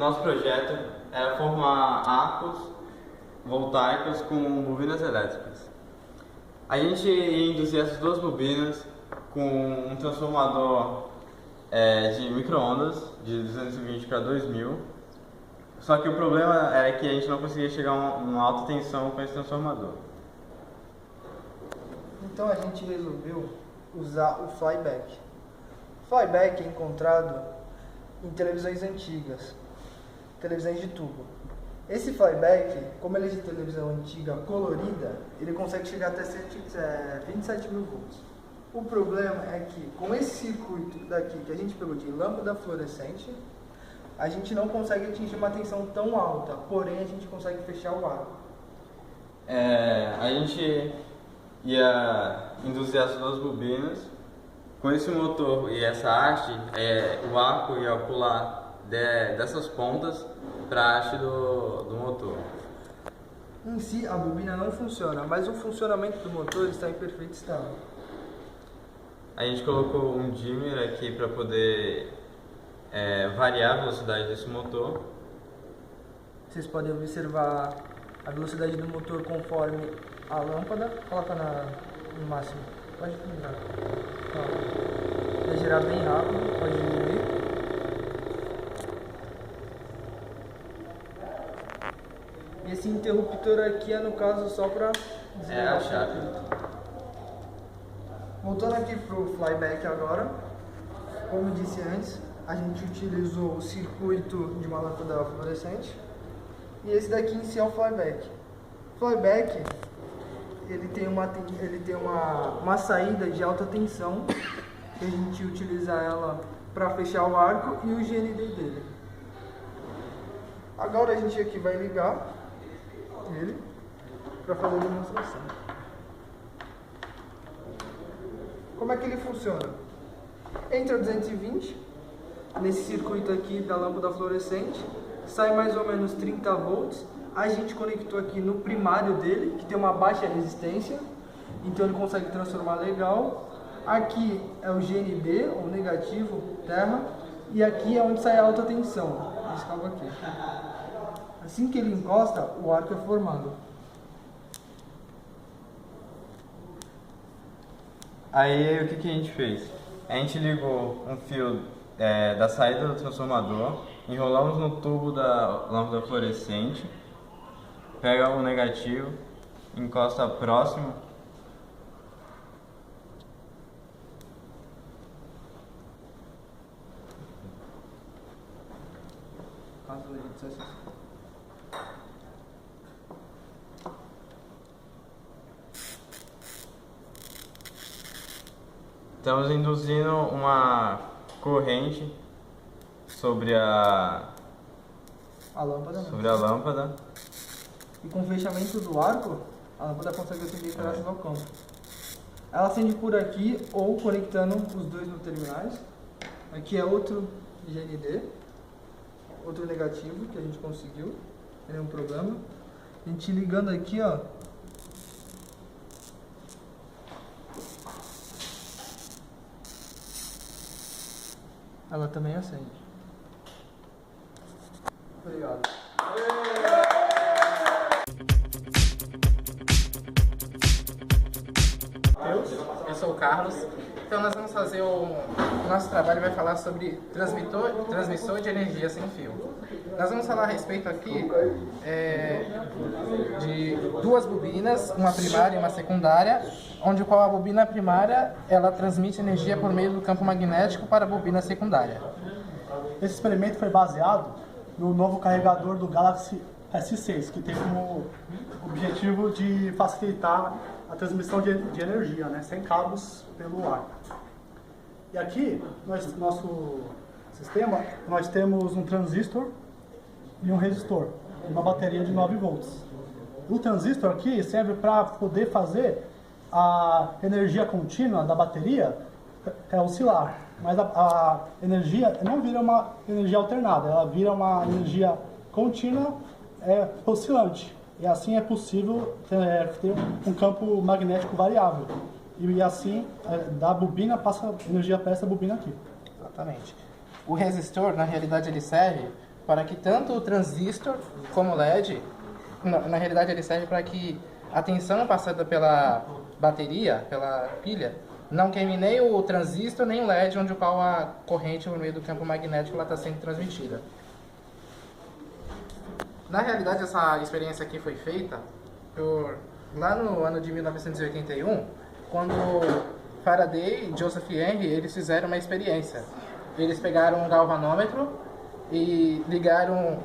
nosso projeto era formar arcos voltaicos com bobinas elétricas. A gente ia induzir essas duas bobinas com um transformador de micro-ondas de 220 para 2000. Só que o problema era que a gente não conseguia chegar a uma alta tensão com esse transformador. Então a gente resolveu usar o flyback. Flyback é encontrado em televisões antigas, televisões de tubo. Esse flyback, como ele é de televisão antiga colorida, ele consegue chegar até 27 mil volts. O problema é que com esse circuito daqui que a gente pegou de lâmpada fluorescente, a gente não consegue atingir uma tensão tão alta, porém a gente consegue fechar o arco. A gente ia induzir as duas bobinas. Com esse motor e essa haste, o arco ia pular dessas pontas para a haste do motor. Em si, a bobina não funciona, mas o funcionamento do motor está em perfeito estado. A gente colocou um dimmer aqui para poder variar a velocidade desse motor. Vocês podem observar a velocidade do motor conforme a lâmpada. Coloca no máximo. Pode girar. Vai girar bem rápido, pode diminuir. E esse interruptor aqui é no caso só para a chave. Voltando aqui para o flyback agora, como eu disse antes, a gente utilizou o circuito de uma lâmpada fluorescente e esse daqui em si é o flyback. Flyback ele tem uma saída de alta tensão que a gente utiliza ela para fechar o arco e o GND dele. Agora a gente aqui vai ligar ele para fazer a demonstração. Como é que ele funciona? Entra 220 nesse circuito aqui da lâmpada fluorescente, sai mais ou menos 30 volts. A gente conectou aqui no primário dele, que tem uma baixa resistência, então ele consegue transformar legal. Aqui é o GND, ou negativo, terra, e aqui é onde sai a alta tensão, esse cabo aqui. Assim que ele encosta, o arco é formado. Aí o que a gente fez? A gente ligou um fio da saída do transformador, enrolamos no tubo da lâmpada fluorescente, pega o negativo, encosta próximo. Estamos induzindo uma corrente sobre a lâmpada. E com o fechamento do arco, a lâmpada consegue acender graças ao campo. Ela acende por aqui ou conectando os dois no terminais. Aqui é outro GND, outro negativo que a gente conseguiu, não tem nenhum problema. A gente ligando aqui, ó. Ela também acende. Obrigado. Eu sou o Carlos. Então nós vamos fazer o nosso trabalho vai falar sobre transmissor de energia sem fio. Nós vamos falar a respeito aqui de duas bobinas, uma primária e uma secundária, onde qual a bobina primária ela transmite energia por meio do campo magnético para a bobina secundária. Esse experimento foi baseado no novo carregador do Galaxy S6, que tem como objetivo de facilitar a transmissão de energia, né, sem cabos pelo ar. E aqui, no nosso sistema, nós temos um transistor e um resistor, uma bateria de 9 volts. O transistor aqui serve para poder fazer a energia contínua da bateria oscilar, mas a energia não vira uma energia alternada, ela vira uma energia contínua oscilante. E assim é possível ter um campo magnético variável. E assim, da bobina passa energia para essa bobina aqui. Exatamente. O resistor, na realidade, ele serve para que tanto o transistor como o LED, na realidade ele serve para que a tensão passada pela bateria, pela pilha, não queime nem o transistor nem o LED, onde o qual a corrente por meio do campo magnético está sendo transmitida. Na realidade, essa experiência aqui foi feita lá no ano de 1981, quando Faraday e Joseph Henry eles fizeram uma experiência. Eles pegaram um galvanômetro e ligaram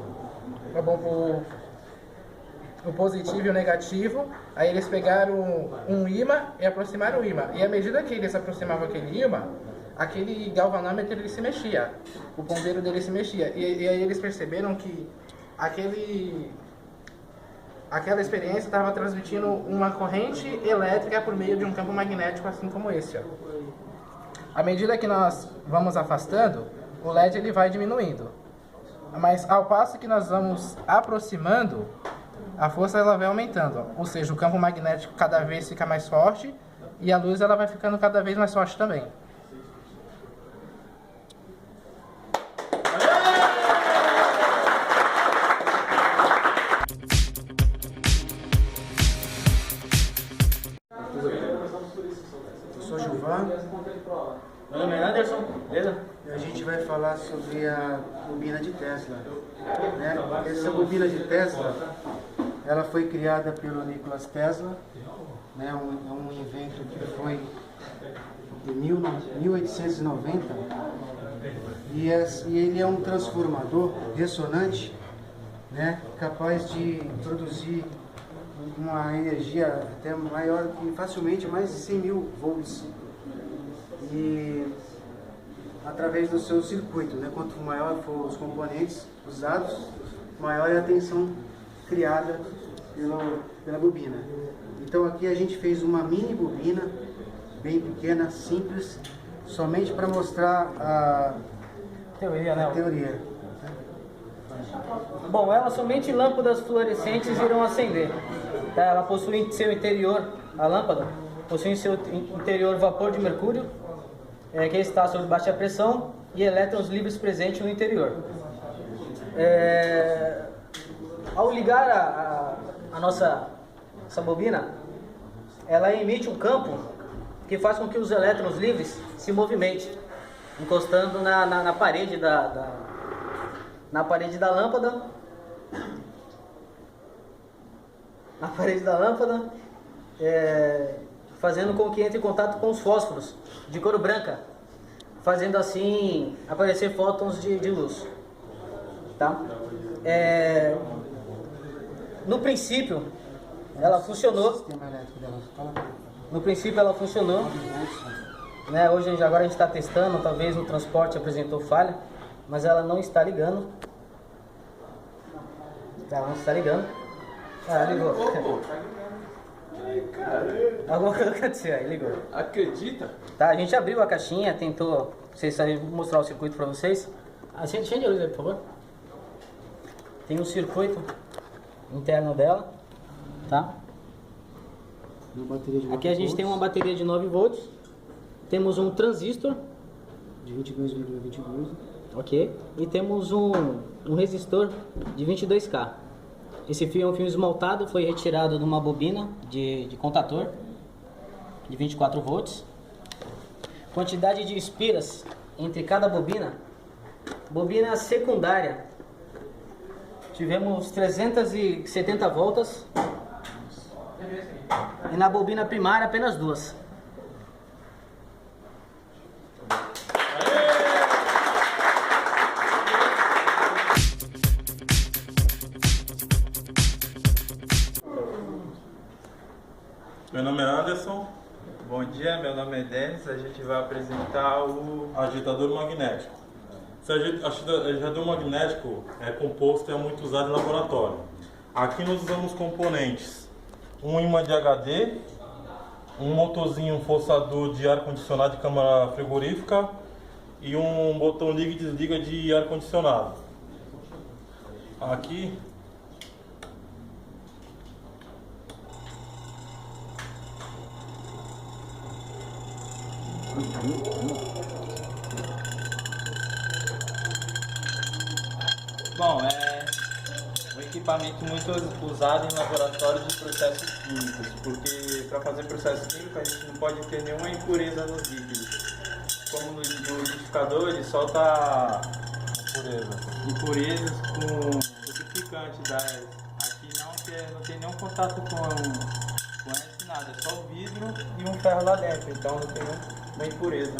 o positivo e o negativo. Aí eles pegaram um ímã e aproximaram o ímã. E à medida que eles aproximavam aquele ímã, aquele galvanômetro ele se mexia. O ponteiro dele se mexia. E aí eles perceberam que aquela experiência estava transmitindo uma corrente elétrica por meio de um campo magnético, assim como esse. Ó. À medida que nós vamos afastando, o LED ele vai diminuindo. Mas ao passo que nós vamos aproximando, a força ela vai aumentando. Ó. Ou seja, o campo magnético cada vez fica mais forte e a luz ela vai ficando cada vez mais forte também. Eu sou Gilvan. Meu nome é Anderson, beleza? E a gente vai falar sobre a bobina de Tesla. Né? Essa bobina de Tesla, ela foi criada pelo Nikola Tesla, né? um invento que foi de 1890 e ele é um transformador ressonante, né? Capaz de produzir uma energia até maior que facilmente mais de 100 mil volts e através do seu circuito, né? Quanto maior for os componentes usados, maior é a tensão criada pela bobina. Então aqui a gente fez uma mini bobina bem pequena, simples, somente para mostrar a Teoria, né? teoria. Bom, ela somente lâmpadas fluorescentes irão acender. Tá? Ela possui em seu interior, a lâmpada, possui em seu interior vapor de mercúrio, que está sob baixa pressão, e elétrons livres presentes no interior. Ao ligar essa bobina, ela emite um campo que faz com que os elétrons livres se movimentem, encostando na parede na parede da lâmpada, fazendo com que entre em contato com os fósforos de cor branca, fazendo assim aparecer fótons de luz. Tá? No princípio, ela funcionou. Né? Hoje, agora a gente está testando, talvez no transporte apresentou falha, mas ela não está ligando. Ela não está ligando. Ah, ligou. Alguma coisa aconteceu aí, ligou. Acredita? Tá, a gente abriu a caixinha, tentou. Vocês sabem mostrar o circuito para vocês. Acende a luz aí, por favor. Tem um circuito interno dela, tá? Aqui a gente tem uma bateria de 9 volts. Temos um transistor De 22,22. ok? E temos um resistor de 22K. Esse fio é um fio esmaltado, foi retirado de uma bobina de contator de 24 volts. Quantidade de espiras entre cada bobina. Bobina secundária, tivemos 370 voltas. E na bobina primária apenas 2. Meu nome é Anderson, Bom dia, meu nome é Denis, a gente vai apresentar o... agitador magnético. Esse agitador magnético é composto e é muito usado em laboratório. Aqui nós usamos componentes: um ímã de HD, um motorzinho forçador de ar-condicionado de câmara frigorífica e um botão liga e desliga de ar-condicionado. Aqui Bom, é um equipamento muito usado em laboratórios de processos químicos, porque para fazer processo químico a gente não pode ter nenhuma impureza nos líquidos. Como no liquidificador ele solta impurezas com lubrificante. Aqui não tem nenhum contato com esse nada, é só o vidro e um ferro lá dentro, então não tem uma impureza.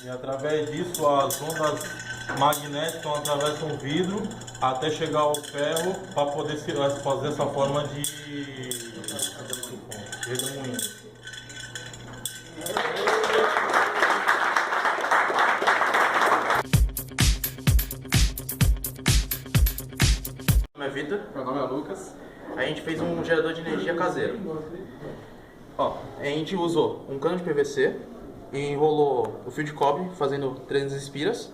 E através disso as ondas magnéticas atravessam o vidro até chegar ao ferro para poder fazer essa forma de redemoinho. Meu nome é Vitor. Meu nome é Lucas. A gente fez um gerador de energia caseiro. Ó, a gente usou um cano de PVC e enrolou o fio de cobre fazendo 300 espiras.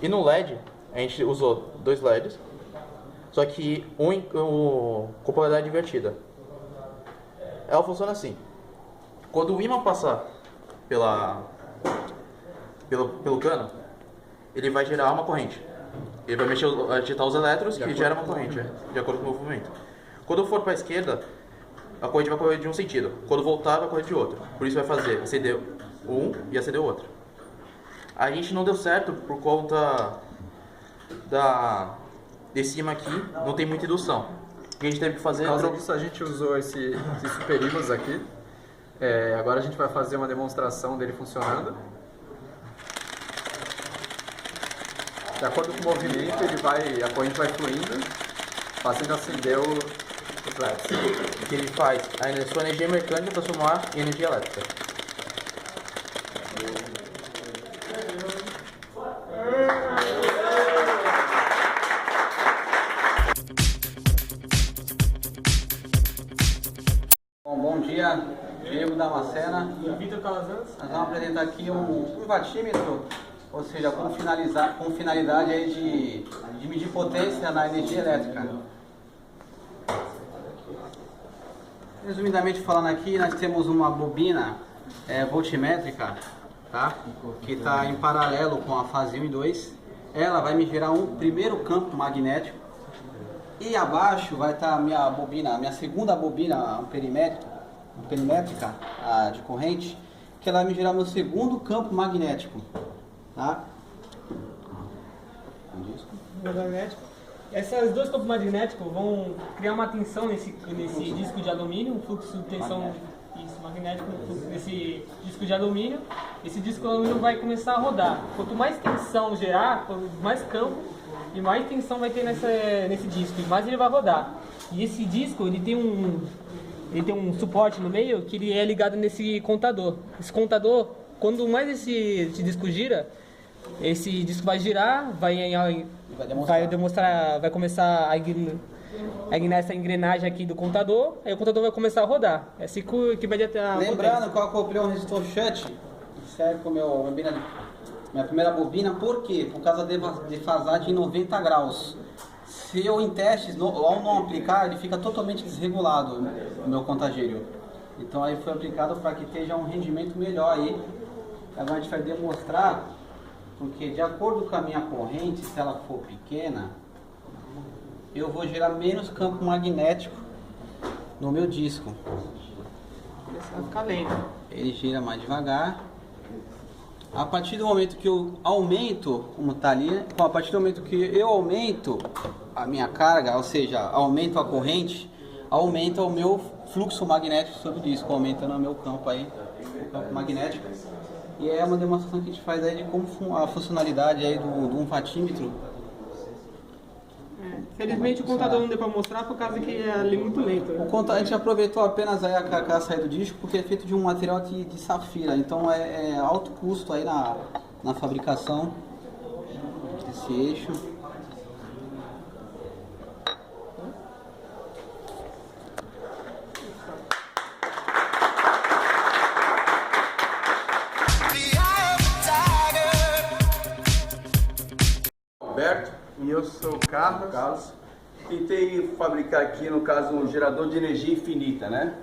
E no LED, a gente usou 2 LEDs, só que com polaridade invertida. Ela funciona assim. Quando o ímã passar pelo cano, ele vai gerar uma corrente. Ele vai agitar os elétrons que gera uma corrente, de acordo com o movimento. Quando for para a esquerda, a corrente vai correr de um sentido. Quando voltar, vai correr de outro. Por isso vai fazer acender um e acender o outro. A gente não deu certo por conta desse ímã aqui, não tem muita indução. O que a gente teve que fazer... Por causa disso a gente usou esses super ímãs aqui. Agora a gente vai fazer uma demonstração dele funcionando. De acordo com o movimento, a corrente vai fluindo, fazendo acender os LEDs. O que ele faz? A sua energia mecânica transformar em energia elétrica. Bom dia, Diego Damascena. E Vitor Calazans. Nós vamos apresentar aqui um vatímetro, ou seja, com finalidade aí de medir potência na energia elétrica. Resumidamente falando aqui, nós temos uma bobina voltmétrica, tá? Que está em paralelo com a fase 1 e 2. Ela vai me gerar um primeiro campo magnético. E abaixo vai estar a minha segunda bobina perimétrica de corrente, que ela vai me gerar meu segundo campo magnético. Tá? Magnético. Esses dois campos magnéticos vão criar uma tensão nesse disco de alumínio, um fluxo de tensão magnético nesse disco de alumínio. Esse disco de alumínio vai começar a rodar. Quanto mais tensão gerar, mais campo e mais tensão vai ter nesse disco, e mais ele vai rodar. E esse disco ele tem um suporte no meio que ele é ligado nesse contador. Esse contador, quando mais esse disco gira, esse disco vai girar, vai começar a ignitar essa engrenagem aqui do contador, aí o contador vai começar a rodar. É assim que vai ter a Lembrando que eu acoplei um resistor shut, que serve como minha primeira bobina. Por quê? Por causa da defasagem em 90 graus. Se eu em testes, ao não aplicar, ele fica totalmente desregulado, o meu contagênio. Então aí foi aplicado para que esteja um rendimento melhor aí. Agora a gente vai demonstrar, porque de acordo com a minha corrente, se ela for pequena, eu vou gerar menos campo magnético no meu disco. Esse vai ficar lento. Ele gira mais devagar. A partir do momento que eu aumento, como está ali, a partir do momento que eu aumento a minha carga, ou seja, aumento a corrente, aumenta o meu fluxo magnético sobre o disco, aumentando o meu campo aí, o campo magnético. E é uma demonstração que a gente faz aí de como a funcionalidade aí do vatímetro. Felizmente o contador não deu para mostrar por causa que é ali muito lento. A gente aproveitou apenas aí a carcaça aí do disco porque é feito de um material de safira, então é alto custo aí na fabricação desse eixo. Roberto. E eu sou o Carlos. Tentei fabricar aqui, no caso, um gerador de energia infinita, né?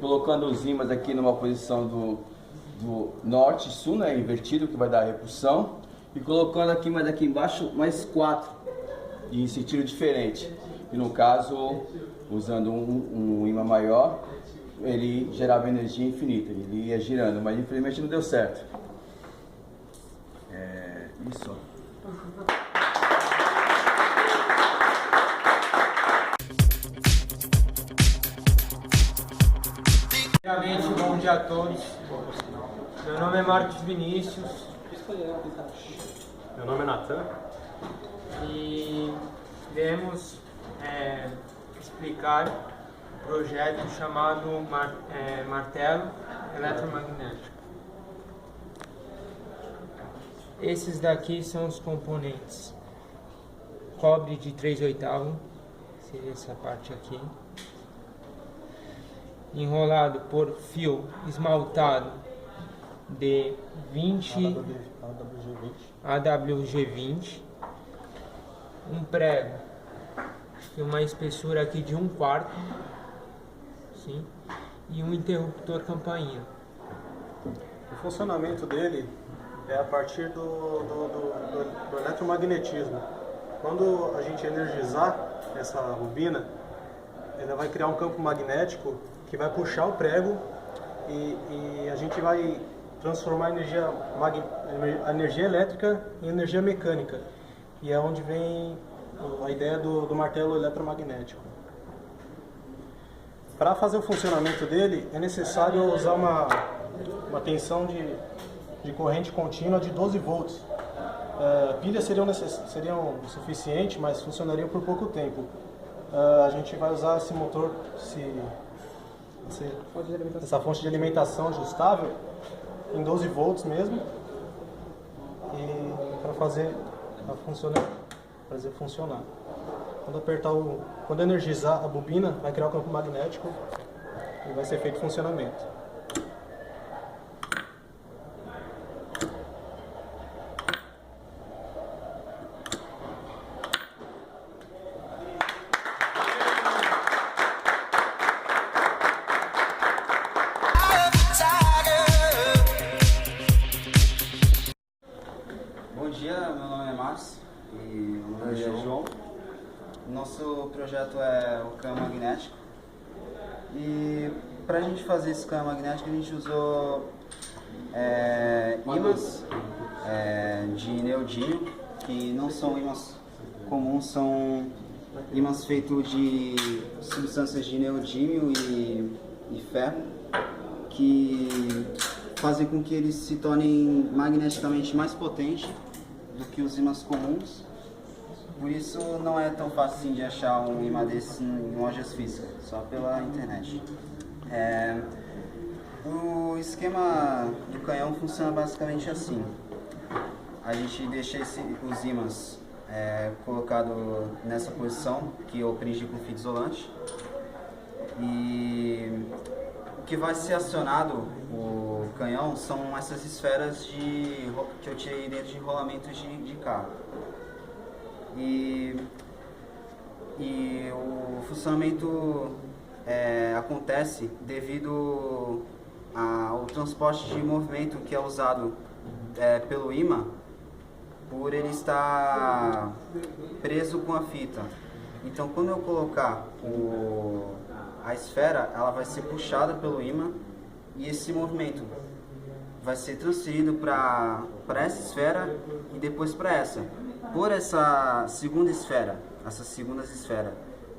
Colocando os ímãs aqui numa posição do norte e sul, né? Invertido, que vai dar a repulsão. E colocando aqui, mais aqui embaixo, mais 4. em sentido diferente. E no caso, usando um ímã maior, ele gerava energia infinita, ele ia girando, mas infelizmente não deu certo. Isso. Primeiramente, bom dia a todos. Meu nome é Marcos Vinícius. Meu nome é Natan. E viemos explicar um projeto chamado martelo eletromagnético. Esses daqui são os componentes. Cobre de 3/8, seria essa parte aqui. Enrolado por fio esmaltado de 20 AWG20, um prego de uma espessura aqui de 1/4, sim, e um interruptor campainha. O funcionamento dele é a partir do eletromagnetismo. Quando a gente energizar essa bobina, ela vai criar um campo magnético que vai puxar o prego e a gente vai transformar a energia elétrica em energia mecânica. E é onde vem a ideia do martelo eletromagnético. Para fazer o funcionamento dele, é necessário usar uma tensão de corrente contínua de 12 volts. Pilhas seriam suficientes, mas funcionariam por pouco tempo. A gente vai usar esse motor, essa fonte de alimentação ajustável em 12 volts mesmo, e para fazer funcionar. Quando energizar a bobina, vai criar o campo magnético e vai ser feito o funcionamento. Bom dia, meu nome é Márcio e o meu nome é João. Nosso projeto é o cano magnético e para a gente fazer esse cano magnético a gente usou ímãs de neodímio, que não são ímãs comuns, são ímãs feitos de substâncias de neodímio e ferro, que fazem com que eles se tornem magneticamente mais potentes do que os ímãs comuns. Por isso não é tão fácil assim de achar um imã desse em lojas físicas, só pela internet. O esquema do canhão funciona basicamente assim. A gente deixa os ímãs colocados nessa posição, que eu prendi com fita isolante. E o que vai ser acionado o canhão são essas esferas que eu tirei dentro de enrolamentos de carro. E o funcionamento acontece devido ao transporte de movimento que é usado pelo ímã, por ele estar preso com a fita. Então, quando eu colocar a esfera, ela vai ser puxada pelo ímã e esse movimento vai ser transferido para essa esfera e depois para essa. Por essa segunda esfera, essas segundas esferas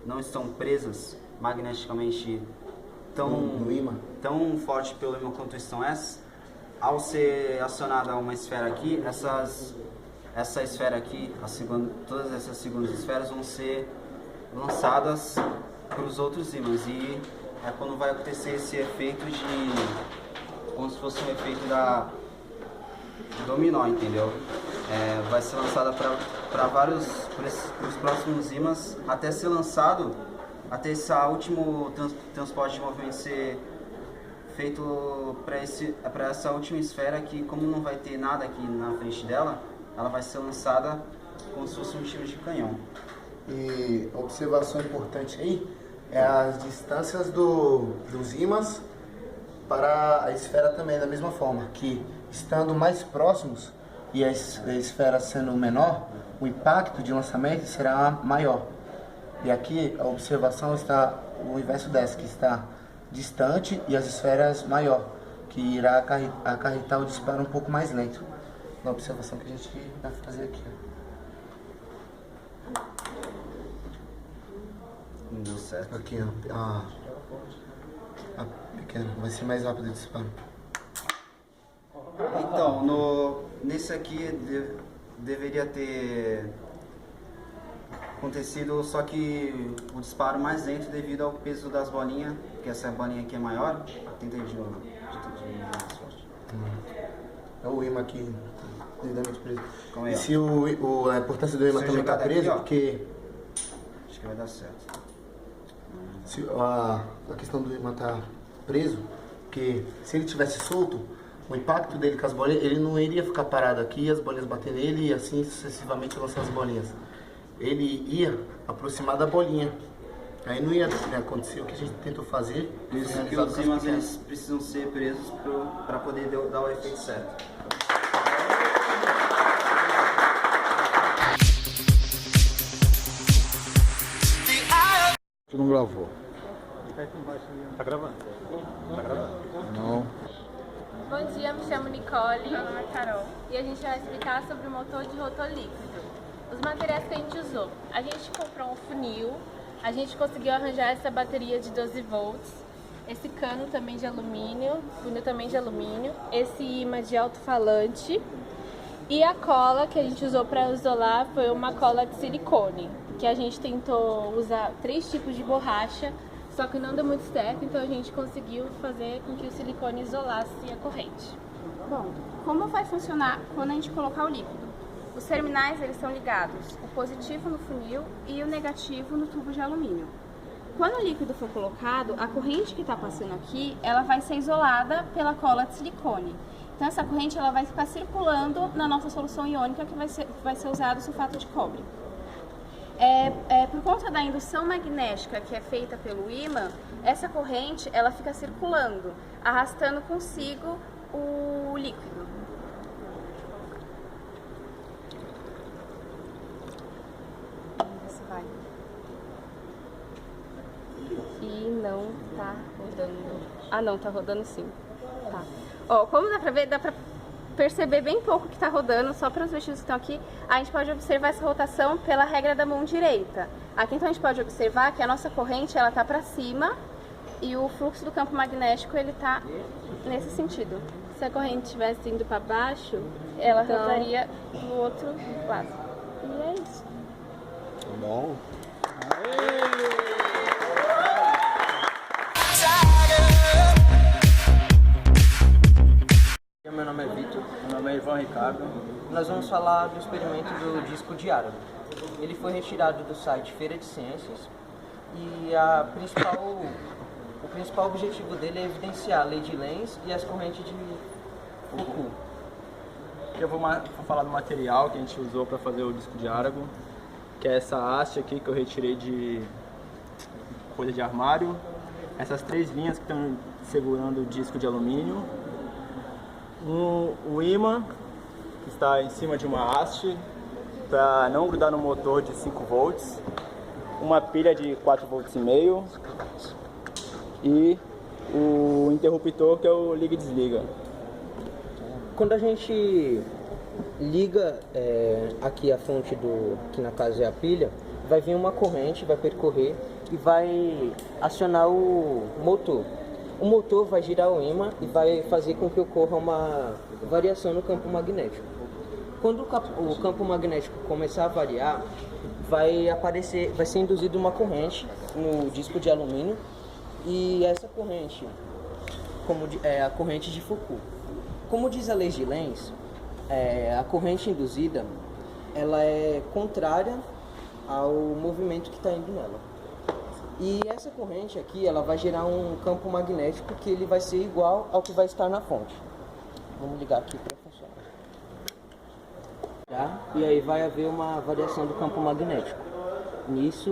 não estão presas magneticamente tão forte pelo ímã quanto estão essas, ao ser acionada uma esfera aqui, essa esfera aqui, todas essas segundas esferas vão ser lançadas para os outros ímãs, e é quando vai acontecer esse efeito como se fosse um efeito da dominó, entendeu? Vai ser lançada para os próximos ímãs, até ser lançado, até esse último transporte de movimento ser feito para essa última esfera, que como não vai ter nada aqui na frente dela, ela vai ser lançada como se fosse um tiro de canhão. E observação importante aí é as distâncias dos ímãs para a esfera também, da mesma forma, que estando mais próximos, e a esfera sendo menor, o impacto de lançamento será maior. E aqui a observação está o inverso dessa, que está distante e as esferas maior, que irá acarretar o disparo um pouco mais lento. Na observação que a gente vai fazer aqui. Não deu certo. Aqui, ó. A pequena, vai ser mais rápido o disparo. Então, nesse aqui deveria ter acontecido, só que o disparo mais lento devido ao peso das bolinhas, que essa bolinha aqui é maior. Tentei de novo. Mais forte. É o imã aqui, devidamente preso. Calma aí, e se a importância do imã também está preso, aqui, porque... Acho que vai dar certo. Se a questão do imã tá preso, porque se ele tivesse solto, o impacto dele com as bolinhas, ele não iria ficar parado aqui, as bolinhas bater nele e assim sucessivamente lançar as bolinhas. Ele ia aproximar da bolinha. Aí não ia acontecer o que a gente tentou fazer. Por isso que os ímãs eles precisam ser presos para poder dar o efeito certo. Tu não gravou? Tá gravando? Tá gravando? Não. Bom dia, me chamo Nicole. Meu nome é Carol. E a gente vai explicar sobre o motor de rotor líquido. Os materiais que a gente usou. A gente comprou um funil, a gente conseguiu arranjar essa bateria de 12 volts, esse cano também de alumínio, funil também de alumínio, esse imã de alto-falante e a cola que a gente usou para isolar foi uma cola de silicone, que a gente tentou usar 3 tipos de borracha, só que não deu muito certo, então a gente conseguiu fazer com que o silicone isolasse a corrente. Bom, como vai funcionar quando a gente colocar o líquido? Os terminais eles são ligados, o positivo no funil e o negativo no tubo de alumínio. Quando o líquido for colocado, a corrente que está passando aqui, ela vai ser isolada pela cola de silicone. Então essa corrente ela vai ficar circulando na nossa solução iônica que vai ser usado o sulfato de cobre. Por conta da indução magnética que é feita pelo ímã, essa corrente ela fica circulando, arrastando consigo o líquido. Vai. E não tá rodando. Ah, não, tá rodando sim. Tá. Ó, como dá pra ver, dá pra perceber bem pouco que tá rodando, só para os vestidos que estão aqui, a gente pode observar essa rotação pela regra da mão direita. Aqui então a gente pode observar que a nossa corrente ela tá para cima e o fluxo do campo magnético ele tá nesse sentido. Se a corrente estivesse indo para baixo, ela então rotaria no outro lado. E é isso. Bom. Meu nome é Vitor, meu nome é Ivan Ricardo. Nós vamos falar do experimento do disco de árabe. Ele foi retirado do site Feira de Ciências e o principal objetivo dele é evidenciar a lei de Lenz e as correntes de Foucault. Eu vou falar do material que a gente usou para fazer o disco de árabe, que é essa haste aqui que eu retirei de folha de armário, essas 3 linhas que estão segurando o disco de alumínio, o ímã que está em cima de uma haste para não grudar no motor de 5 volts, uma pilha de 4 volts e meio e o interruptor que é o liga e desliga. Quando a gente liga aqui a fonte que na casa é a pilha, vai vir uma corrente, vai percorrer e vai acionar o motor. O motor vai girar o ímã e vai fazer com que ocorra uma variação no campo magnético. Quando o campo magnético começar a variar, vai ser induzida uma corrente no disco de alumínio e essa corrente é a corrente de Foucault. Como diz a lei de Lenz, a corrente induzida ela é contrária ao movimento que está indo nela. E essa corrente aqui, ela vai gerar um campo magnético que ele vai ser igual ao que vai estar na fonte. Vamos ligar aqui para funcionar. Tá? E aí vai haver uma variação do campo magnético. Nisso,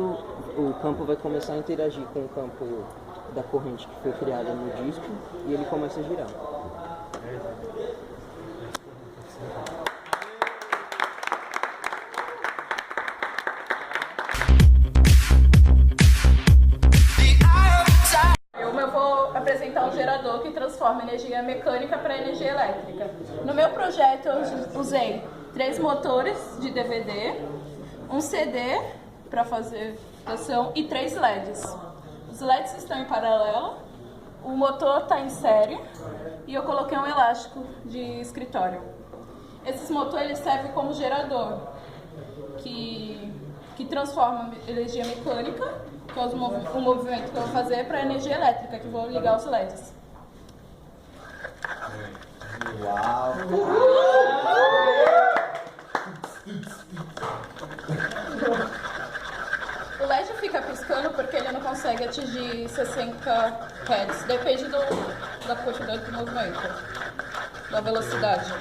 o campo vai começar a interagir com o campo da corrente que foi criada no disco e ele começa a girar. gerador que transforma energia mecânica para energia elétrica. No meu projeto eu usei 3 motores de DVD, um CD para fazer ação e 3 LEDs. Os LEDs estão em paralelo, o motor está em série e eu coloquei um elástico de escritório. Esses motores servem como gerador, que transforma energia mecânica, que é o movimento que eu vou fazer, para energia elétrica, que eu vou ligar os LEDs. Uau! O LED fica piscando porque ele não consegue atingir 60 Hz, depende da quantidade do movimento, da velocidade.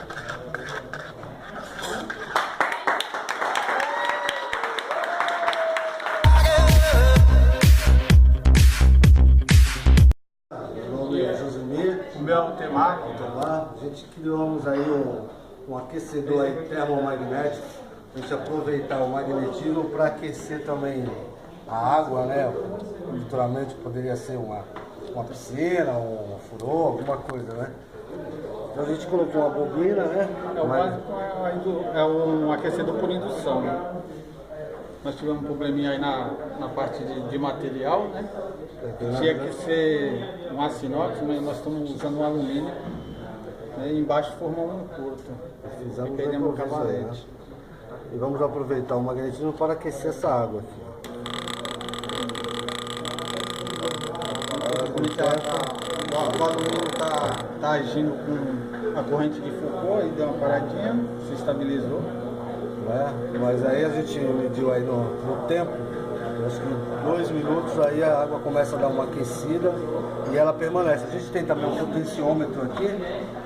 O meu é o Temar. A gente criamos aí um aquecedor aí termomagnético, a gente aproveitar o magnetismo para aquecer também a água, né? Futuramente poderia ser uma piscina, um furô, alguma coisa, né? Então a gente colocou uma bobina, né? O básico é um aquecedor por indução, né? Nós tivemos um probleminha aí na parte de material, né? Tinha que ser um aço inox, mas nós estamos usando um alumínio, né? E embaixo formou um curto. Fizemos um cavalete. E vamos aproveitar o magnetismo para aquecer essa água aqui. O alumínio está agindo com a corrente de Foucault e deu uma paradinha, se estabilizou. Mas aí a gente mediu aí no tempo, acho que em 2 minutos aí a água começa a dar uma aquecida e ela permanece. A gente tem também um potenciômetro aqui,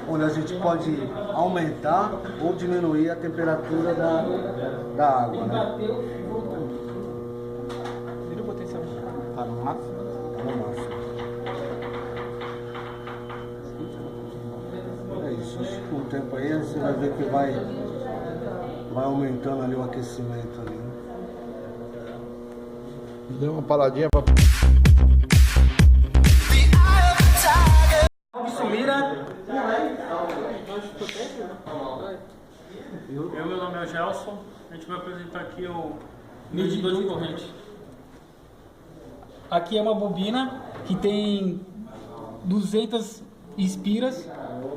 onde a gente pode aumentar ou diminuir a temperatura da água, né? Vira o potenciômetro. Está no máximo? Está no máximo. É isso. Com o tempo aí você vai ver que vai aumentando ali o aquecimento ali. Deu uma paradinha pra... Sumira. Meu nome é Gelson. A gente vai apresentar aqui o medidor de corrente. Aqui é uma bobina que tem 200 espiras,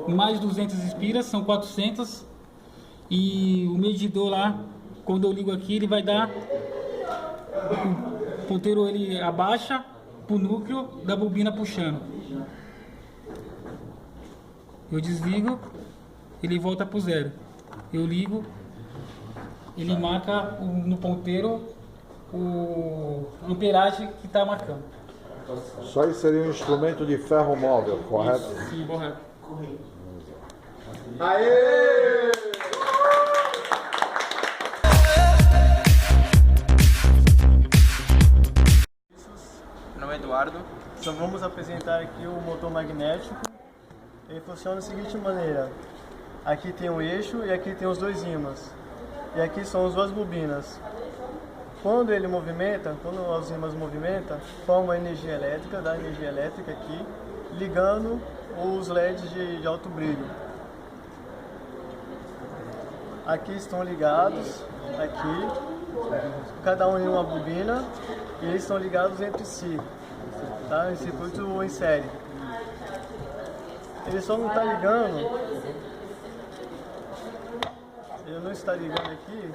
mais 200 espiras, são 400. E o medidor lá, quando eu ligo aqui, ele vai dar... O ponteiro ele abaixa para o núcleo da bobina puxando. Eu desligo, ele volta para o 0. Eu ligo, ele marca no ponteiro o amperagem que está marcando. Isso aí seria um instrumento de ferro móvel, correto? Sim, correto. Aê! Meu nome é Eduardo. Então vamos apresentar aqui o motor magnético. Ele funciona da seguinte maneira. Aqui tem um eixo e aqui tem os 2 ímãs. E aqui são as 2 bobinas. Quando ele movimenta, quando os ímãs movimentam, forma energia elétrica, dá energia elétrica aqui, ligando os LEDs de alto brilho. Aqui estão ligados, aqui, cada um em uma bobina, e eles estão ligados entre si, tá? Em circuito em série. Ele só não está ligando, ele não está ligando aqui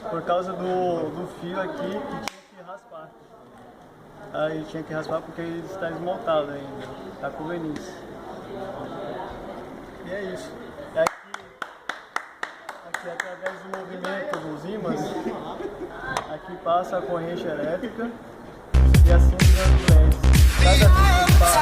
por causa do fio aqui que tinha que raspar. Aí tinha que raspar porque ele está esmaltado ainda, está com verniz. E é isso. E aqui através do movimento dos ímãs, aqui passa a corrente elétrica e assim ligando os LEDs. Cada vez que passa